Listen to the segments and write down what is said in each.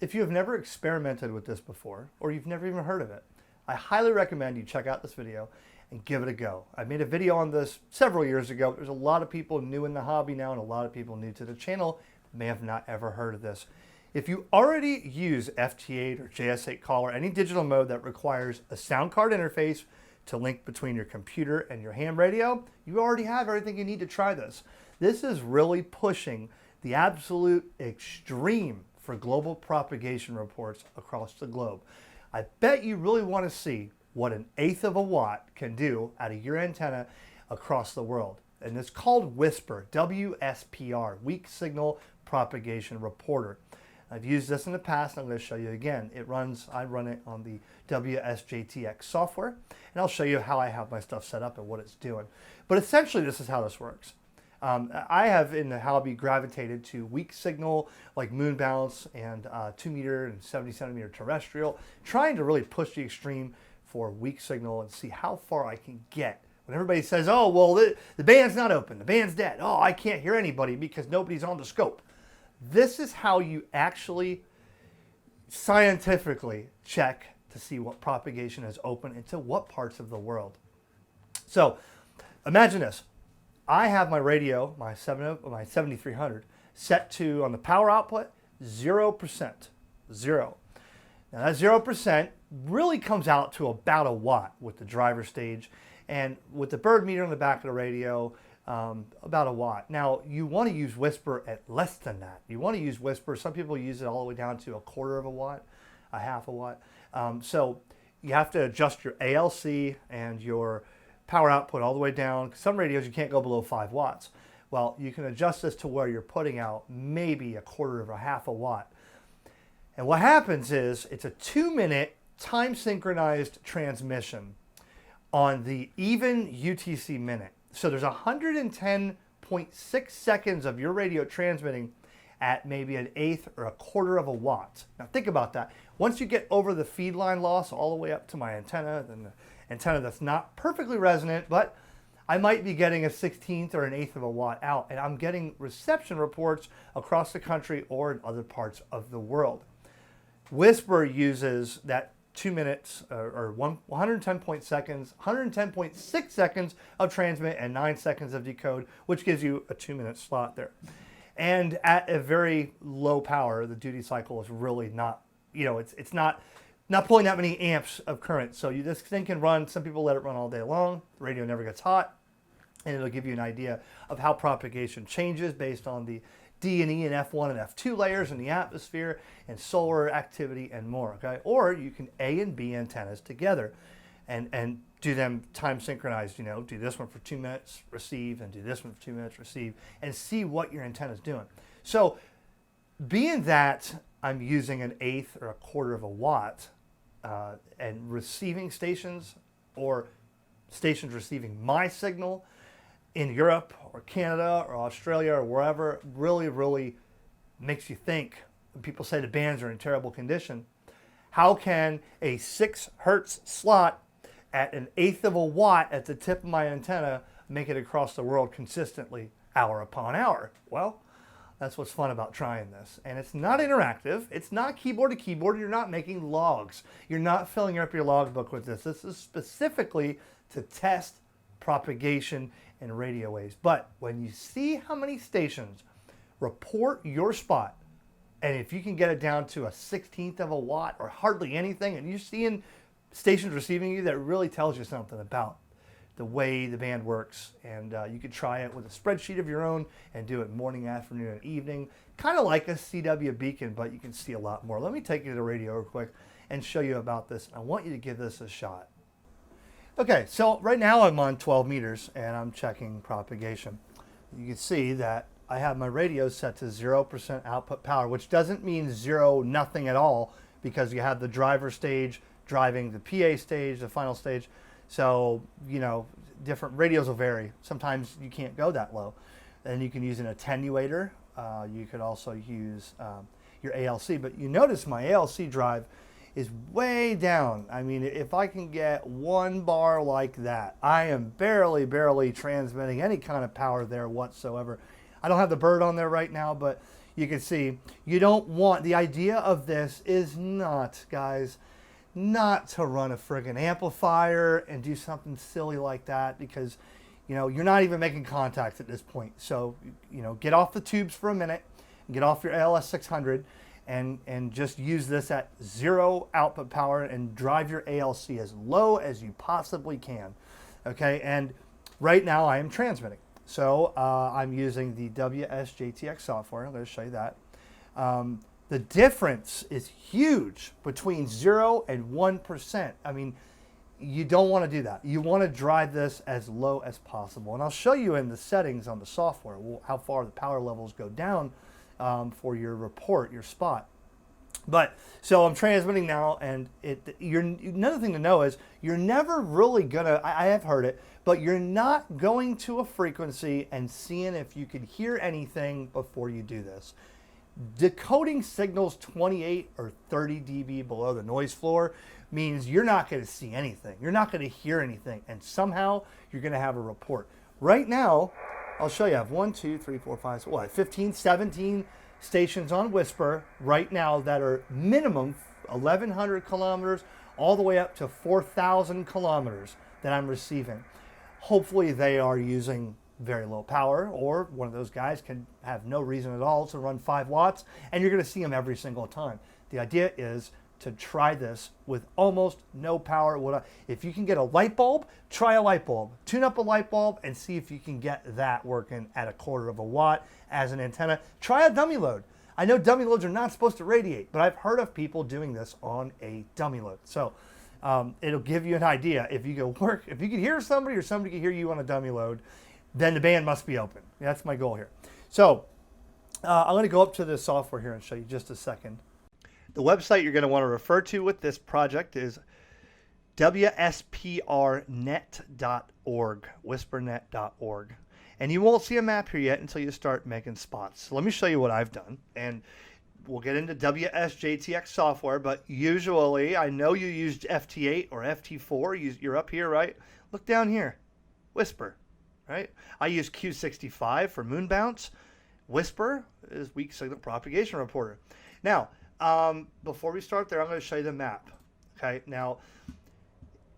if you have never experimented with this before, or you've never even heard of it, I highly recommend you check out this video and give it a go. I made a video on this several years ago. There's a lot of people new in the hobby now, and a lot of people new to the channel may have not ever heard of this. If you already use FT8 or JS8 call or any digital mode that requires a sound card interface to link between your computer and your ham radio, you already have everything you need to try this. This is really pushing the absolute extreme for global propagation reports across the globe. I bet you really want to see what an eighth of a watt can do out of your antenna across the world. And it's called WSPR, WSPR, Weak Signal Propagation Reporter. I've used this in the past, and I'm going to show you again. I run it on the WSJTX software, and I'll show you how I have my stuff set up and what it's doing. But essentially, this is how this works. I have in the hobby gravitated to weak signal like moon bounce and 2 meter and 70 centimeter terrestrial, trying to really push the extreme for weak signal and see how far I can get. When everybody says, oh, well, the band's not open, the band's dead, oh, I can't hear anybody because nobody's on the scope. This is how you actually scientifically check to see what propagation is open into what parts of the world. So imagine this. I have my radio, my 7300, set to, on the power output, 0%. Zero. Now that 0% really comes out to about a watt with the driver stage, and with the bird meter on the back of the radio, about a watt. Now you want to use WSPR at less than that. You want to use WSPR. Some people use it all the way down to a quarter of a watt, a half a watt. So you have to adjust your ALC and your power output all the way down. Some radios you can't go below 5 watts. Well, you can adjust this to where you're putting out maybe a quarter of a half a watt. And what happens is it's a 2-minute time synchronized transmission on the even UTC minute. So there's 110.6 seconds of your radio transmitting at maybe an eighth or a quarter of a watt. Now think about that. Once you get over the feed line loss all the way up to my antenna, then the antenna that's not perfectly resonant, but I might be getting a 16th or an eighth of a watt out, and I'm getting reception reports across the country or in other parts of the world. WSPR uses that 2 minutes or 110.6 seconds of transmit and 9 seconds of decode, which gives you a 2-minute slot there. And at a very low power, the duty cycle is really not, it's not pulling that many amps of current. So this thing can run, some people let it run all day long, the radio never gets hot, and it'll give you an idea of how propagation changes based on the D and E and F1 and F2 layers in the atmosphere and solar activity and more, okay? Or you can A and B antennas together and do them time synchronized, do this one for 2 minutes, receive, and do this one for 2 minutes, receive, and see what your antenna is doing. So being that I'm using an eighth or a quarter of a watt and receiving stations or stations receiving my signal in Europe or Canada or Australia or wherever, really makes you think. When people say the bands are in terrible condition, how can a 6 hertz slot at an eighth of a watt at the tip of my antenna make it across the world consistently hour upon hour? Well, that's what's fun about trying this. And it's not interactive. It's not keyboard to keyboard. You're not making logs. You're not filling up your logbook with this. This is specifically to test propagation in radio waves. But when you see how many stations report your spot, and if you can get it down to a 16th of a watt or hardly anything, and you're seeing stations receiving you, that really tells you something about the way the band works. And you could try it with a spreadsheet of your own and do it morning, afternoon, and evening, kind of like a CW beacon, but you can see a lot more. Let me take you to the radio real quick and show you about this. I want you to give this a shot. Okay, so right now I'm on 12 meters and I'm checking propagation. You can see that I have my radio set to 0% output power, which doesn't mean zero, nothing at all, because you have the driver stage driving the PA stage, the final stage. So, different radios will vary. Sometimes you can't go that low. And you can use an attenuator. You could also use your ALC, but you notice my ALC drive is way down. I mean, if I can get 1 bar like that, I am barely transmitting any kind of power there whatsoever. I don't have the bird on there right now, but you can see you don't want, the idea of this is not, guys, not to run a friggin' amplifier and do something silly like that, because you're not even making contact at this point. So get off the tubes for a minute, get off your ALS 600, and just use this at 0 output power and drive your ALC as low as you possibly can. Okay, and right now I am transmitting. So I'm using the WSJTX software. I'm going to show you that. The difference is huge between 0 and 1%. I mean, you don't want to do that. You want to drive this as low as possible. And I'll show you in the settings on the software how far the power levels go down for your report, your spot. But so I'm transmitting now, and another thing to know is you're never really gonna, I have heard it, but you're not going to a frequency and seeing if you can hear anything before you do this. Decoding signals 28 or 30 dB below the noise floor means you're not going to see anything. You're not going to hear anything, and somehow you're going to have a report. Right now, I'll show you. I have 1, 2, 3, 4, 5, 15, 17 stations on Whisper right now that are minimum 1,100 kilometers all the way up to 4,000 kilometers that I'm receiving. Hopefully they are using very low power, or one of those guys can have no reason at all to run 5 watts, and you're going to see them every single time. The idea is to try this with almost no power. If you can get a light bulb, try a light bulb. Tune up a light bulb and see if you can get that working at 1/4 watt as an antenna. Try a dummy load. I know dummy loads are not supposed to radiate, but I've heard of people doing this on a dummy load. So it'll give you an idea. If you if you can hear somebody or somebody can hear you on a dummy load, then the band must be open. That's my goal here. So I'm going to go up to the software here and show you just a second. The website you're going to want to refer to with this project is WSPRnet.org, whispernet.org. And you won't see a map here yet until you start making spots. So let me show you what I've done. And we'll get into WSJTX software, but usually, I know you used FT8 or FT4. You're up here, right? Look down here. Whisper, right? I use Q65 for moon bounce. Whisper is weak signal propagation reporter. Now, before we start there, I'm going to show you the map. Okay, now,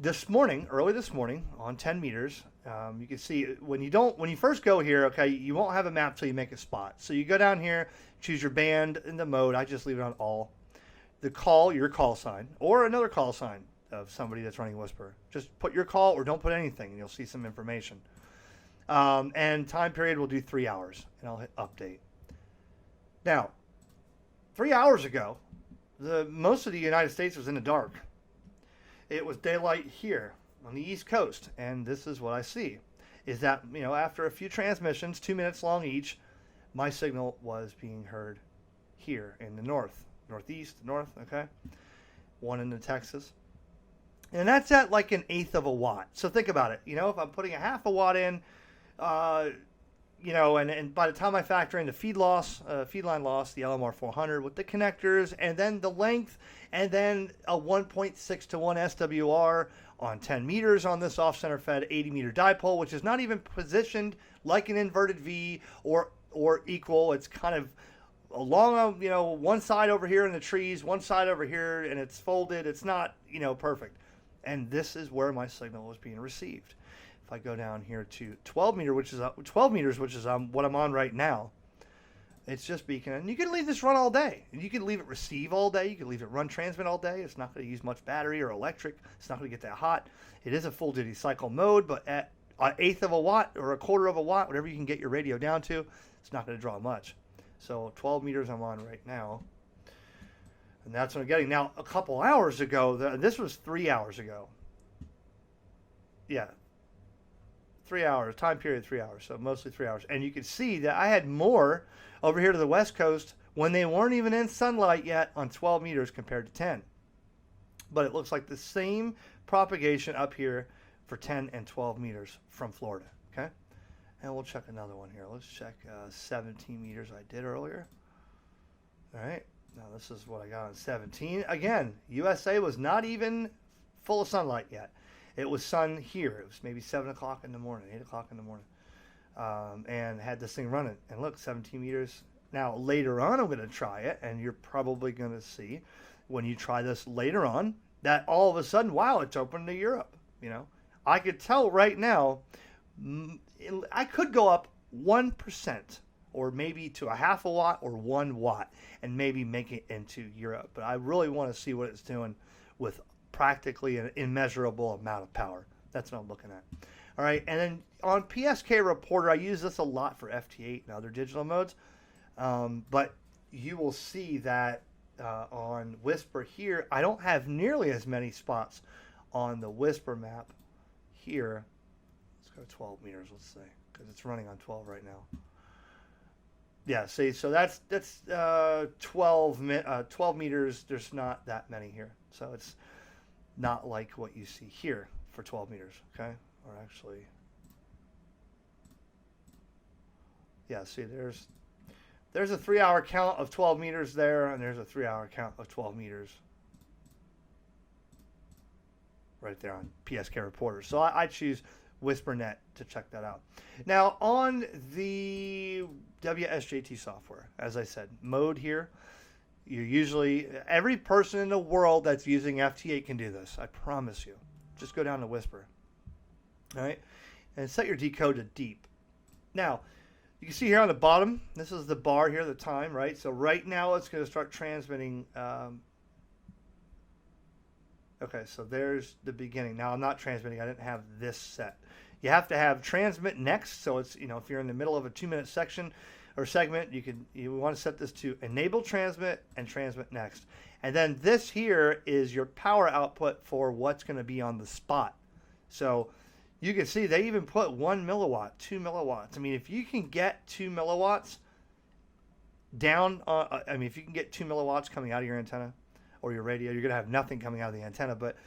early this morning, on 10 meters, you can see when you first go here, okay, you won't have a map till you make a spot. So you go down here, choose your band and the mode. I just leave it on all. Your call sign, or another call sign of somebody that's running Whisper. Just put your call or don't put anything, and you'll see some information. And time period, we'll do 3 hours, and I'll hit update. Now, 3 hours ago, most of the United States was in the dark. It was daylight here on the East Coast, and this is what I see. Is that, after a few transmissions, 2 minutes long each, my signal was being heard here in the northeast, okay? One into Texas. And that's at like 1/8 watt. So think about it. If I'm putting 1/2 watt in, and by the time I factor in the feed line loss, the LMR 400 with the connectors, and then the length, and then a 1.6 to 1 SWR on 10 meters on this off-center fed 80 meter dipole, which is not even positioned like an inverted V or equal. It's kind of along, one side over here in the trees, one side over here, and it's folded. It's not, perfect. And this is where my signal was being received. If I go down here to 12 meters, which is what I'm on right now, it's just beaconing. And you can leave this run all day. And you can leave it receive all day. You can leave it run transmit all day. It's not going to use much battery or electric. It's not going to get that hot. It is a full duty cycle mode, but at 1/8 watt or 1/4 watt, whatever you can get your radio down to, it's not going to draw much. So 12 meters I'm on right now. And that's what I'm getting. Now, a couple hours ago, this was 3 hours ago. Yeah. 3 hours, time period 3 hours, so mostly 3 hours. And you can see that I had more over here to the west coast when they weren't even in sunlight yet on 12 meters compared to 10. But it looks like the same propagation up here for 10 and 12 meters from Florida, okay? And we'll check another one here. Let's check 17 meters I did earlier. All right, now this is what I got on 17. Again, USA was not even full of sunlight yet. It was sun here. It was maybe 7 o'clock in the morning, 8 o'clock in the morning, and had this thing running. And look, 17 meters Now, later on, I'm going to try it, and you're probably going to see when you try this later on that all of a sudden, wow, it's open to Europe. You know, I could tell right now, I could go up 1% or maybe to a half a watt or 1 watt and maybe make it into Europe. But I really want to see what it's doing with practically an immeasurable amount of power. That's what I'm looking at. All right, and then on PSK Reporter, I use this a lot for FT8 and other digital modes. But you will see that on Whisper here, I don't have nearly as many spots on the Whisper map here. Let's go 12 meters, let's say, because it's running on 12 right now. Yeah, see, so that's 12 meters. There's not that many here. So it's not like what you see here for 12 meters, okay? Or actually, yeah, see, there's a 3-hour count of 12 meters there, and there's a 3-hour count of 12 meters right there on PSK Reporter. So I choose WhisperNet to check that out. Now, on the WSJT software, as I said, mode here, you usually, every person in the world that's using FT8 can do this. I promise you. Just go down to Whisper. All right? And set your decode to deep. Now, you can see here on the bottom, this is the bar here, the time, right? So right now it's going to start transmitting. Okay, so there's the beginning. Now I'm not transmitting. I didn't have this set. You have to have transmit next. So it's, you know, if you're in the middle of a 2-minute section or segment, you want to set this to enable transmit and transmit next. And then this here is your power output for what's going to be on the spot. So you can see they even put 1 milliwatt, 2 milliwatts. I mean, if you can get 2 milliwatts down, if you can get 2 milliwatts coming out of your antenna or your radio, you're going to have nothing coming out of the antenna. But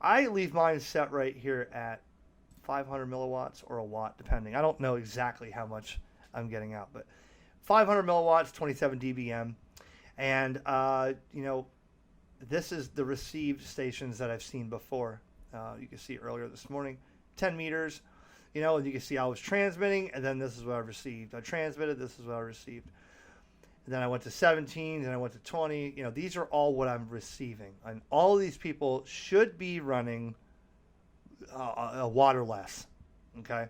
I leave mine set right here at 500 milliwatts or a watt, depending. I don't know exactly how much I'm getting out, but 500 milliwatts, 27 dBm. And, this is the received stations that I've seen before. You can see earlier this morning. 10 meters, and you can see I was transmitting, and then this is what I received. I transmitted, this is what I received. And then I went to 17, then I went to 20. These are all what I'm receiving. And all of these people should be running a watt or less, okay?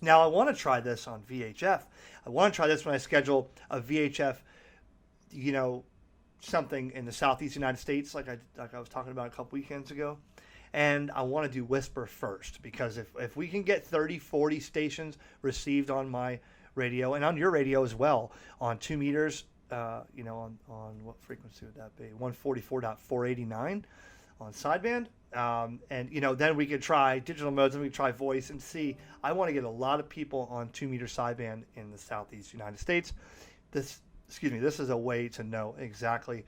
Now, I want to try this on VHF. I want to try this when I schedule a VHF, something in the Southeast United States, like I was talking about a couple weekends ago. And I want to do Whisper first, because if we can get 30, 40 stations received on my radio and on your radio as well on 2 meters, on what frequency would that be? 144.489 on sideband. Then we could try digital modes and we could try voice and see. I want to get a lot of people on 2 meter sideband in the Southeast United States. This is a way to know exactly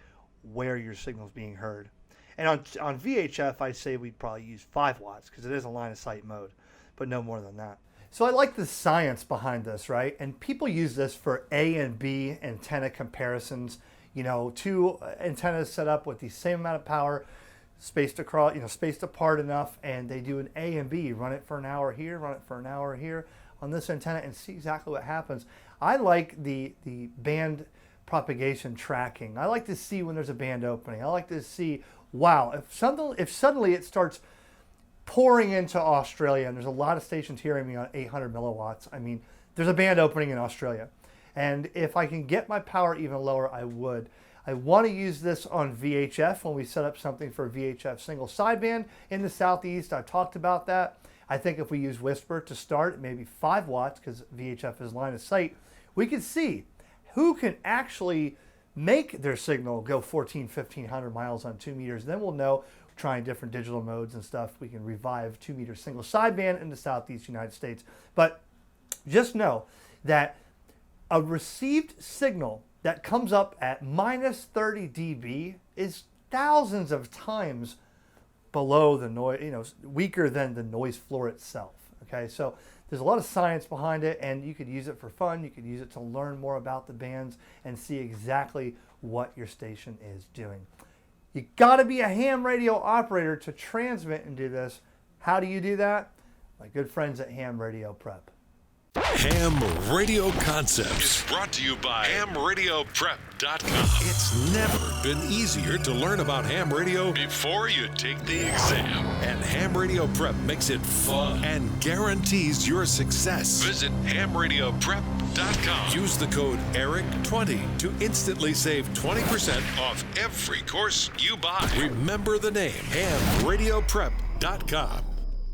where your signal is being heard. And on VHF, I say we'd probably use 5 watts because it is a line of sight mode, but no more than that. So I like the science behind this, right? And people use this for A and B antenna comparisons. 2 antennas set up with the same amount of power, spaced across, spaced apart enough, and they do an A and B. Run it for an hour here, run it for an hour here on this antenna, and see exactly what happens. I like the band propagation tracking. I like to see when there's a band opening. I like to see, wow, if suddenly it starts pouring into Australia, and there's a lot of stations hearing me on 800 milliwatts, I mean, there's a band opening in Australia. And if I can get my power even lower, I would. I want to use this on VHF when we set up something for VHF single sideband in the Southeast. I've talked about that. I think if we use Whisper to start, maybe 5 watts, because VHF is line of sight, we can see who can actually make their signal go 1,500 miles on 2 meters. Then we'll know, trying different digital modes and stuff, we can revive 2 meter single sideband in the Southeast United States. But just know that a received signal that comes up at minus 30 dB is thousands of times below the noise, weaker than the noise floor itself. Okay, so there's a lot of science behind it, and you could use it for fun. You could use it to learn more about the bands and see exactly what your station is doing. You got to be a ham radio operator to transmit and do this. How do you do that? My good friends at Ham Radio Prep. Ham Radio Concepts is brought to you by HamRadioPrep.com. It's never been easier to learn about ham radio before you take the exam. And Ham Radio Prep makes it fun and guarantees your success. Visit HamRadioPrep.com. Use the code ERIC20 to instantly save 20% off every course you buy. Remember the name, HamRadioPrep.com.